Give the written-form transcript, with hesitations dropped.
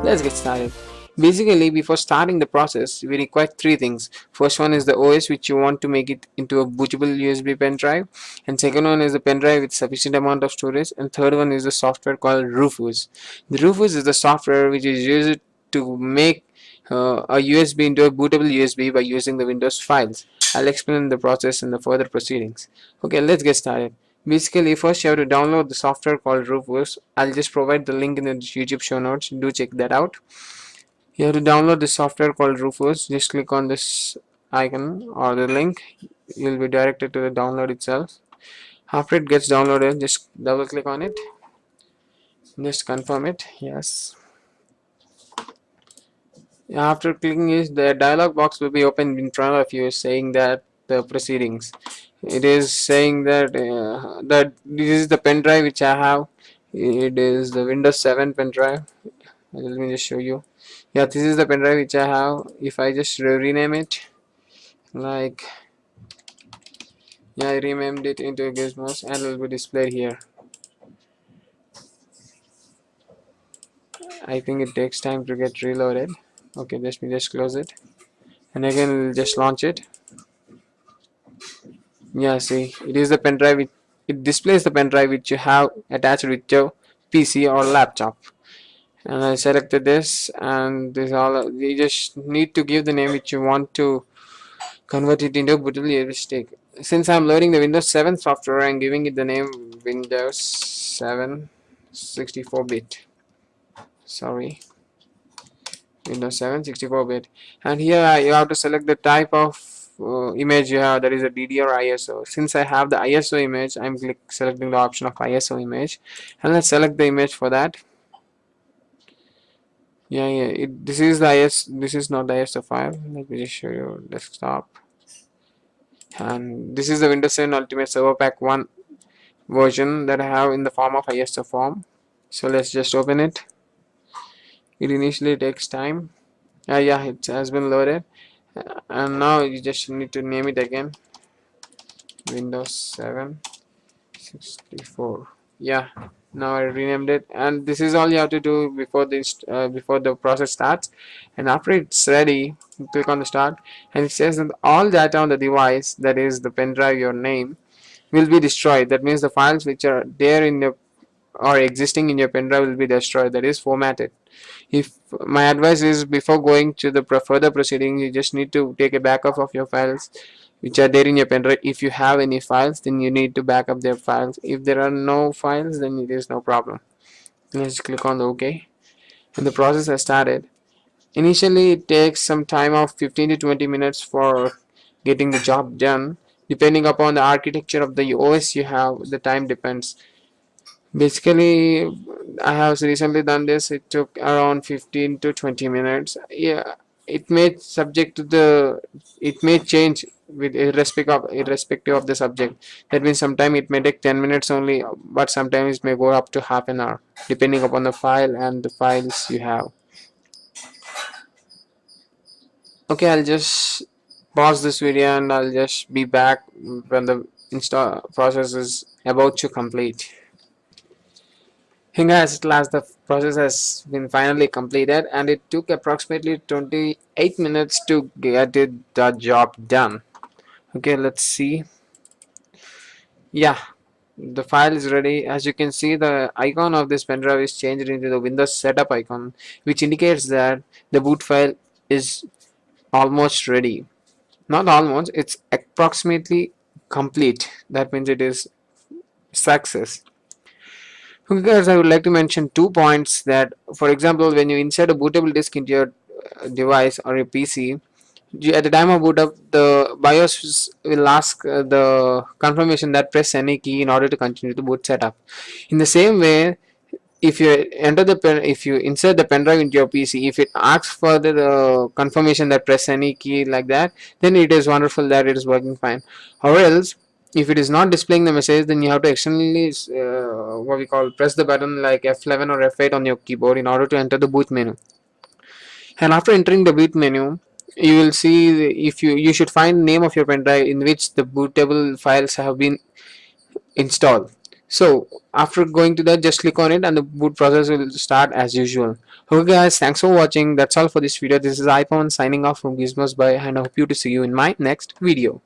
Let's get started. Basically, before starting the process, we require three things. First one is the OS, which you want to make it into a bootable USB pen drive, and second one is the pen drive with sufficient amount of storage, and third one is the software called Rufus. The Rufus is the software which is used to make a USB into a bootable USB by using the Windows files. I'll explain the process in the further proceedings. Okay, let's get started. Basically, first you have to download the software called Rufus. I'll just provide the link in the YouTube show notes. Do check that out. You have to download the software called Rufus. Just click on this icon or the link. You'll be directed to the download itself. After it gets downloaded, just double click on it. Just confirm it. Yes. After clicking it, the dialog box will be opened in front of you saying that the proceedings. It is saying that this is the pen drive which I have. It is the Windows 7 pen drive. Let me just show you. Yeah, this is the pen drive which I have. If I just rename it, like, yeah, I renamed it into Gizmos and it will be displayed here. I think it takes time to get reloaded. Okay, let me just close it, and again we'll just launch it. Yeah, see, it is the pen drive. It displays the pen drive which you have attached with your PC or laptop. And I selected this, and this all. You just need to give the name which you want to convert it into a bootable USB stick. Since I'm loading the Windows 7 software, I'm giving it the name Windows 7 64-bit. Sorry, Windows 7 64-bit. And here you have to select the type of image you have, that is a DD or ISO. Since I have the ISO image, I'm selecting the option of ISO image, and let's select the image for that. Yeah, this is the this is not the ISO file. Let me just show you desktop. And this is the Windows 7 Ultimate Server Pack 1 version that I have in the form of ISO form. So let's just open it. It initially takes time. Yeah, it has been loaded. And now you just need to name it again. Windows 7 64. Yeah, now I renamed it, and this is all you have to do before before the process starts. And after it's ready, you click on the start, and it says that all data on the device, that is the pen drive, your name, will be destroyed. That means the files which are there in your or existing in your pen drive will be destroyed, that is formatted. If my advice is, before going to the further proceedings, you just need to take a backup of your files which are there in your pen drive. If you have any files, then you need to back up their files. If there are no files, then it is no problem. Let's click on the OK, and the process has started. Initially it takes some time of 15 to 20 minutes for getting the job done. Depending upon the architecture of the OS you have, the time depends. Basically, I have recently done this. It took around 15 to 20 minutes. Yeah, it may subject to the it may change with irrespective of the subject. That means sometimes it may take 10 minutes only, but sometimes it may go up to half an hour, depending upon the file and the files you have. Okay, I'll just pause this video and I'll just be back when the install process is about to complete. Hey guys, at last the process has been finally completed, and it took approximately 28 minutes to get the job done. Okay, let's see. Yeah, the file is ready. As you can see, the icon of this pendrive is changed into the Windows setup icon, which indicates that the boot file is almost ready. Not almost, it's approximately complete. That means it is success. Okay guys, I would like to mention 2 points. That, for example, when you insert a bootable disk into your device or your PC, at the time of boot up, the BIOS will ask the confirmation that press any key in order to continue the boot setup. In the same way, if you if you insert the pen drive into your PC, if it asks for the confirmation that press any key like that, then it is wonderful that it is working fine. Or else, if it is not displaying the message, then you have to externally what we call press the button like F11 or F8 on your keyboard in order to enter the boot menu. And after entering the boot menu, you will see, if you should find name of your pen drive in which the bootable files have been installed. So after going to that, just click on it and the boot process will start as usual. Okay guys, thanks for watching. That's all for this video. This is iPhone signing off from Gizmos Bye, and I hope you to see you in my next video.